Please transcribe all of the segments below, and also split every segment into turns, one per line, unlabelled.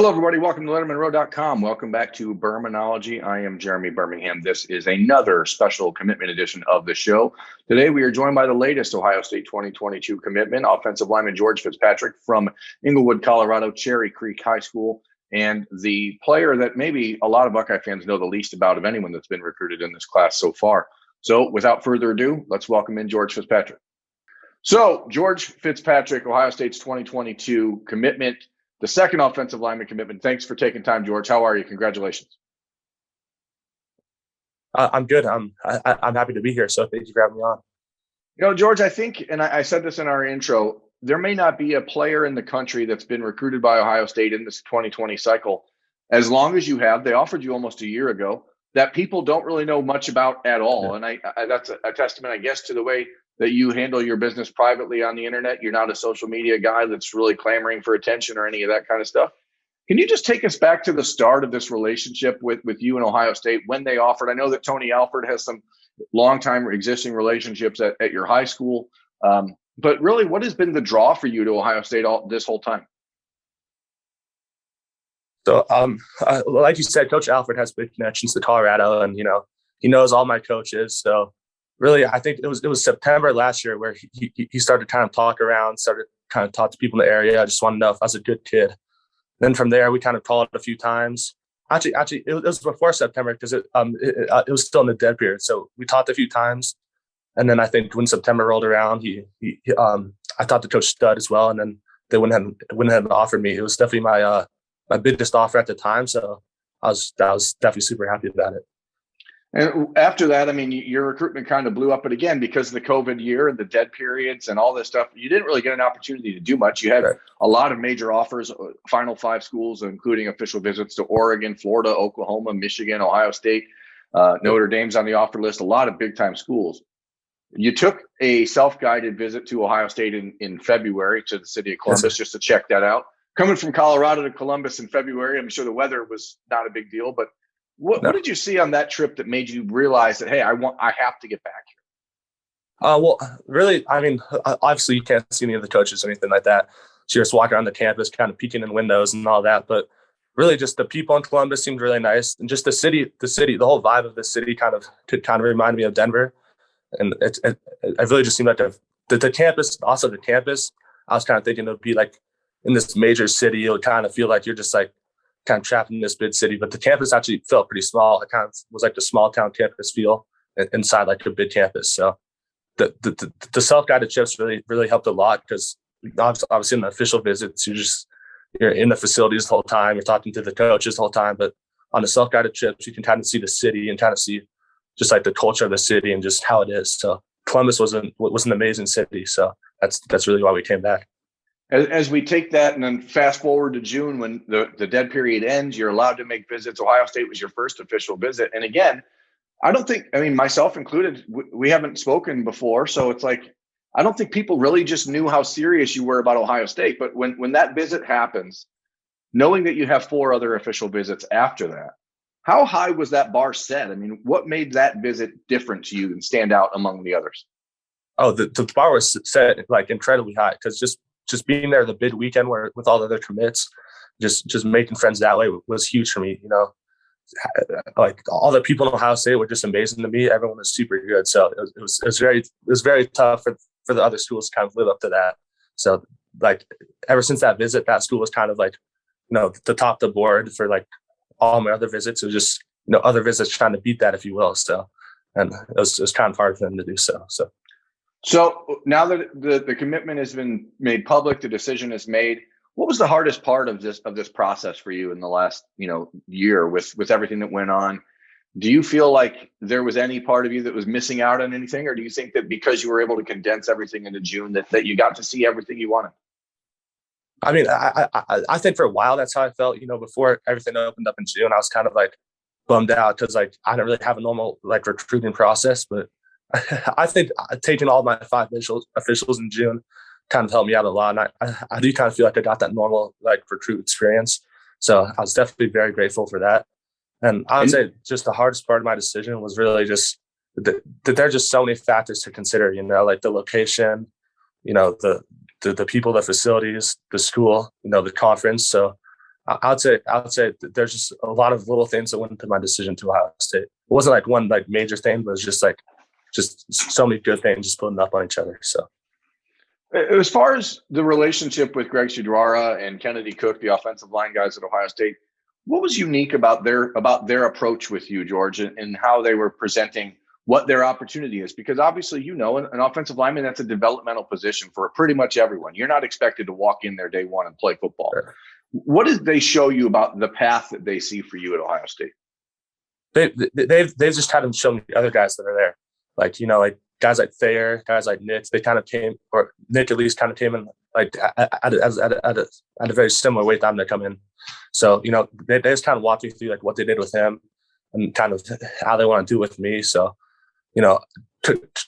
Hello, everybody. Welcome to LettermenRow.com. Welcome back to Birminology. I am Jeremy Birmingham. This is another special commitment edition of the show. Today, we are joined by the latest Ohio State 2022 commitment, offensive lineman George Fitzpatrick from Englewood, Colorado, Cherry Creek High School, and the player that maybe a lot of Buckeye fans know the least about of anyone that's been recruited in this class so far. So without further ado, let's welcome in George Fitzpatrick. So George Fitzpatrick, Ohio State's 2022 commitment, the second offensive lineman commitment. Thanks for taking time, George. How are you? Congratulations.
I'm good. I'm happy to be here. So thank you for having me on.
You know, George, I think, and I said this in our intro, there may not be a player in the country that's been recruited by Ohio State in this 2020 cycle, as long as you have. They offered you almost a year ago, that people don't really know much about at all. Yeah. And I that's a testament, I guess, to the way that you handle your business privately on the internet. You're not a social media guy that's really clamoring for attention or any of that kind of stuff. Can you just take us back to the start of this relationship with you and Ohio State when they offered? I know that Tony Alford has some longtime existing relationships at your high school. But really, what has been the draw for you to Ohio State this whole time?
So, like you said, Coach Alford has big connections to Colorado, and he knows all my coaches. So, really, I think it was September last year where he started kind of talk to people in the area. I just wanted to know if I was a good kid. Then from there, we kind of called a few times. Actually, it was before September because it was still in the dead period. So we talked a few times, and then I think when September rolled around, I talked to Coach Stud as well, and then they went ahead and offered me. It was definitely my biggest offer at the time, so I was definitely super happy about it.
And after that, I mean, your recruitment kind of blew up, but again, because of the COVID year and the dead periods and all this stuff, you didn't really get an opportunity to do much. You had a lot of major offers, Final Five schools, including official visits to Oregon, Florida, Oklahoma, Michigan, Ohio State, Notre Dame's on the offer list, a lot of big-time schools. You took a self-guided visit to Ohio State in February to the city of Columbus just to check that out. Coming from Colorado to Columbus in February, I'm sure the weather was not a big deal, but what did you see on that trip that made you realize that, hey, I have to get back here?
Well, really, I mean, obviously you can't see any of the coaches or anything like that. So you're just walking around the campus, kind of peeking in windows and all that. But really, just the people in Columbus seemed really nice, and just the city, the whole vibe of the city kind of reminded me of Denver. And it really just seemed like the campus. Also, the campus, I was kind of thinking it would be like in this major city. It would kind of feel like you're just like kind of trapped in this big city, but the campus actually felt pretty small. It kind of was like the small town campus feel inside like a big campus. So the self-guided trips really helped a lot, because obviously in the official visits, you're in the facilities the whole time, you're talking to the coaches the whole time, but on the self-guided trips, you can kind of see the city and kind of see just like the culture of the city and just how it is. So Columbus was an amazing city. So that's really why we came back.
As we take that and then fast forward to June, when the dead period ends, you're allowed to make visits. Ohio State was your first official visit. And again, myself included, we haven't spoken before. So it's like, I don't think people really just knew how serious you were about Ohio State. But when that visit happens, knowing that you have 4 other official visits after that, how high was that bar set? I mean, what made that visit different to you and stand out among the others?
Oh, the bar was set like incredibly high, because just being there the bid weekend with all the other commits, just making friends that way was huge for me. Like all the people in Ohio State were just amazing to me. Everyone was super good. So it was very tough for the other schools to kind of live up to that. So like ever since that visit, that school was kind of like, the top of the board for like all my other visits. It was just, other visits trying to beat that, if you will. So, and it was kind of hard for them to do so.
So now that the commitment has been made public, the decision is made, what was the hardest part of this process for you in the last year with everything that went on? Do you feel like there was any part of you that was missing out on anything, or do you think that because you were able to condense everything into June that you got to see everything you wanted?
I mean, I think for a while that's how I felt. Before everything opened up in June, I was kind of like bummed out because like I didn't really have a normal like recruiting process, but I think taking all my 5 officials in June kind of helped me out a lot. And I do kind of feel like I got that normal like recruit experience. So I was definitely very grateful for that. And I would say just the hardest part of my decision was really just that there are just so many factors to consider, like the location, the people, the facilities, the school, the conference. So I would say there's just a lot of little things that went into my decision to Ohio State. It wasn't like one like major thing, but it was just so many good things just putting up on each other. So
as far as the relationship with Greg Studwara and Kennedy Cook, the offensive line guys at Ohio State, what was unique about their approach with you, George, and how they were presenting what their opportunity is? Because obviously, an offensive lineman, that's a developmental position for pretty much everyone. You're not expected to walk in there day one and play football.
sure.
What did they show you about the path that they see for you at Ohio State?
They've just had them show me other guys that are there, like like guys like Thayer, guys like Nick. They kind of came, or Nick at least kind of came in like at a very similar weight time to come in. So they just kind of walked me through like what they did with him and kind of how they want to do with me. So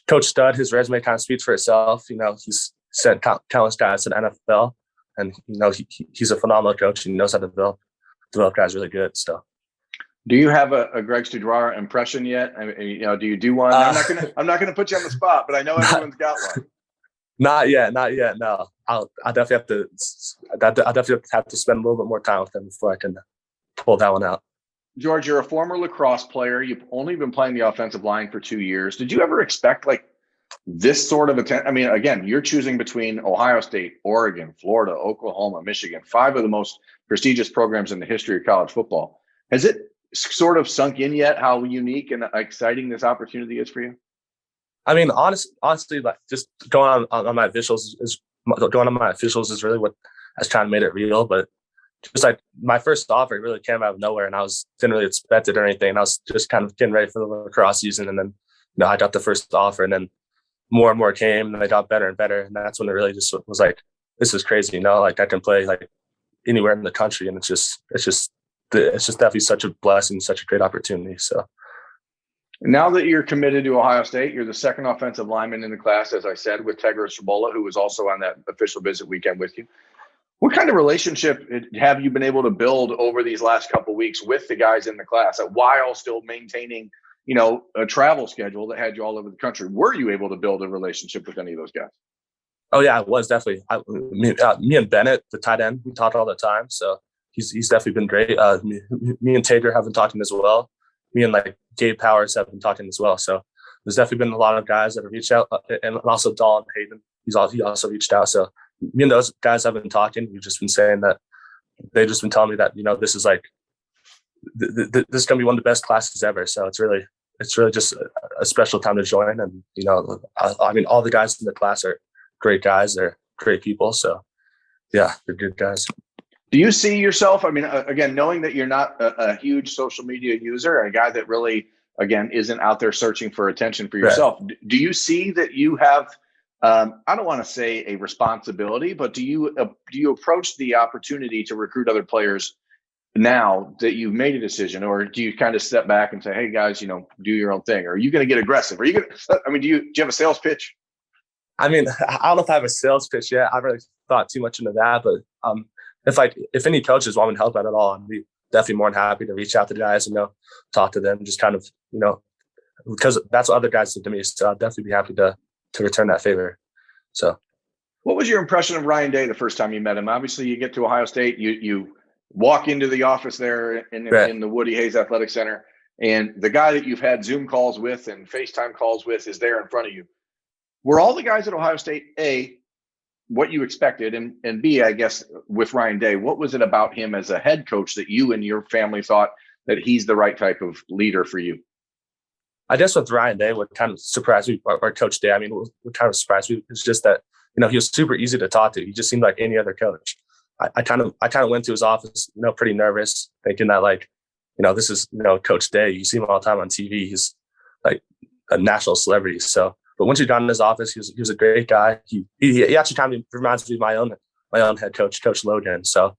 Coach Stud, his resume kind of speaks for itself. He's sent countless guys to the NFL, and he's a phenomenal coach. He knows how to develop guys really good. So,
do you have a Greg Studwara impression yet? I mean, do you do one? I'm not gonna put you on the spot, but I know everyone's got one.
Not yet. No, I'll definitely have to spend a little bit more time with him before I can pull that one out.
George, you're a former lacrosse player. You've only been playing the offensive line for 2 years. Did you ever expect like this sort of attention? I mean, again, you're choosing between Ohio State, Oregon, Florida, Oklahoma, Michigan, 5 of the most prestigious programs in the history of college football. Has it sort of sunk in yet how unique and exciting this opportunity is for you?
I mean, honestly, like just going on my officials is really what has kind of made it real. But just like my first offer really came out of nowhere, and I didn't really expect it or anything. I was just kind of getting ready for the lacrosse season, and then I got the first offer, and then more and more came, and they got better and better, and that's when it really just was like, this is crazy. Like I can play like anywhere in the country, and it's just definitely such a blessing, such a great opportunity. So.
Now that you're committed to Ohio State, you're the second offensive lineman in the class, as I said, with Tegris Rabola, who was also on that official visit weekend with you. What kind of relationship have you been able to build over these last couple of weeks with the guys in the class while still maintaining, a travel schedule that had you all over the country? Were you able to build a relationship with any of those guys?
Oh yeah, it was definitely. Me and Bennett, the tight end, we talk all the time. So he's definitely been great. Me and Tager have been talking as well. Me and like Gabe Powers have been talking as well. So there's definitely been a lot of guys that have reached out, and also Dawn Hayden. He also reached out. So me and those guys have been talking. We've just been saying that they've just been telling me that this is like this is going to be one of the best classes ever. So it's really just a special time to join. And I mean, all the guys in the class are great guys. They're great people. So yeah, they're good guys.
Do you see yourself, I mean, again, knowing that you're not a huge social media user, a guy that really, again, isn't out there searching for attention for yourself, right. Do you see that you have, I don't want to say a responsibility, but do you approach the opportunity to recruit other players now that you've made a decision, or do you kind of step back and say, hey guys, do your own thing? Or are you going to get aggressive? Are you going to, I mean, do you have a sales pitch?
I mean, I don't know if I have a sales pitch yet. I haven't really thought too much into that, but, if any coaches want me to help out at all, I'd be definitely more than happy to reach out to the guys and talk to them, just kind of because that's what other guys did to me. So I'd definitely be happy to return that favor. So,
what was your impression of Ryan Day the first time you met him? Obviously, you get to Ohio State, you walk into the office there in the Woody Hayes Athletic Center, and the guy that you've had Zoom calls with and FaceTime calls with is there in front of you. Were all the guys at Ohio State what you expected, and B, I guess with Ryan Day, what was it about him as a head coach that you and your family thought that he's the right type of leader for you?
I guess with Ryan Day, what kind of surprised me, or Coach Day, I mean, what kind of surprised me is just that, he was super easy to talk to. He just seemed like any other coach. I kind of went to his office, pretty nervous, thinking that this is, Coach Day. You see him all the time on TV. He's like a national celebrity. So, but once you got in his office, he was a great guy. He actually kind of reminds me of my own head coach, Coach Logan. So,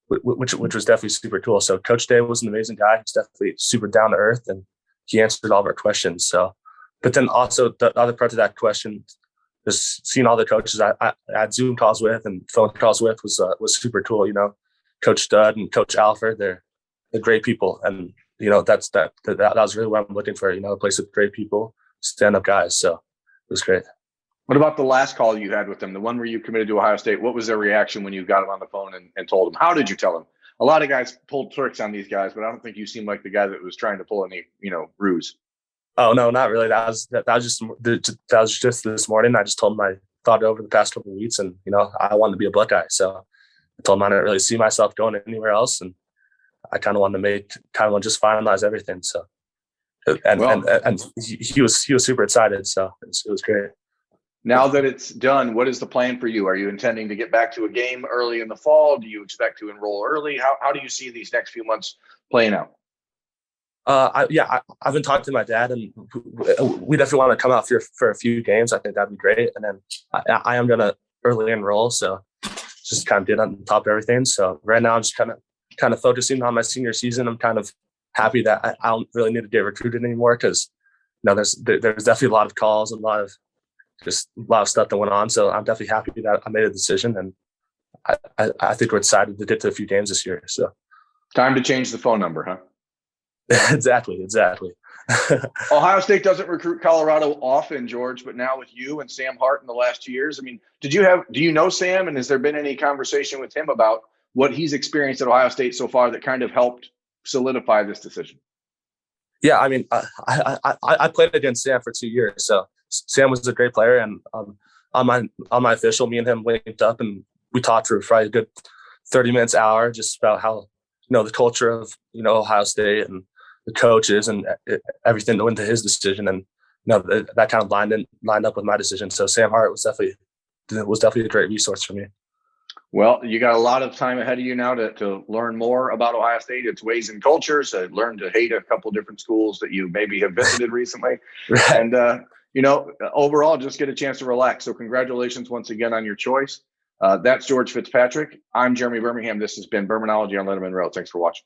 which was definitely super cool. So Coach Day was an amazing guy. He's definitely super down to earth, and he answered all of our questions. So, but then also the other part of that question, just seeing all the coaches I had Zoom calls with and phone calls with was super cool. Coach Stud and Coach Alford, they're great people, and that was really what I'm looking for. A place with great people, stand-up guys. So. It was great.
What about the last call you had with them, the one where you committed to Ohio State? What was their reaction when you got him on the phone and told him? How did you tell him? a lot of guys pulled tricks on these guys, but I don't think you seem like the guy that was trying to pull any, ruse.
Oh no, not really. That was just this morning. I just told him I thought over the past couple of weeks, and I wanted to be a Buckeye. So I told him I didn't really see myself going anywhere else, and I kind of wanted to just finalize everything. So and he was super excited. So it was great.
Now that it's done, what is the plan for you? Are you intending to get back to a game early in the fall? Do you expect to enroll early? How do you see these next few months playing out?
I've been talking to my dad, and we definitely want to come out for a few games. I think that'd be great. And then I am gonna early enroll, so just kind of get on top of everything. So right now I'm just kind of focusing on my senior season. I'm kind of happy that I don't really need to get recruited anymore, because there's definitely a lot of calls and a lot of stuff that went on. So I'm definitely happy that I made a decision, and I think we're excited to get to a few games this year. So
time to change the phone number, huh?
Exactly.
Ohio State doesn't recruit Colorado often, George, but now with you and Sam Hart in the last 2 years, I mean, do you know Sam, and has there been any conversation with him about what he's experienced at Ohio State so far that kind of helped solidify this decision?
Yeah, I mean, I played against Sam for 2 years, so Sam was a great player, and on my official, me and him linked up, and we talked for probably a good 30 minutes, hour, just about how the culture of Ohio State and the coaches and everything that went into his decision, and that kind of lined up with my decision. So Sam Hart was definitely a great resource for me.
Well, you got a lot of time ahead of you now to learn more about Ohio State, its ways and cultures, learn to hate a couple different schools that you maybe have visited recently.
Right.
And, overall, just get a chance to relax. So congratulations once again on your choice. That's George Fitzpatrick. I'm Jeremy Birmingham. This has been Birminology on Lettermen Row. Thanks for watching.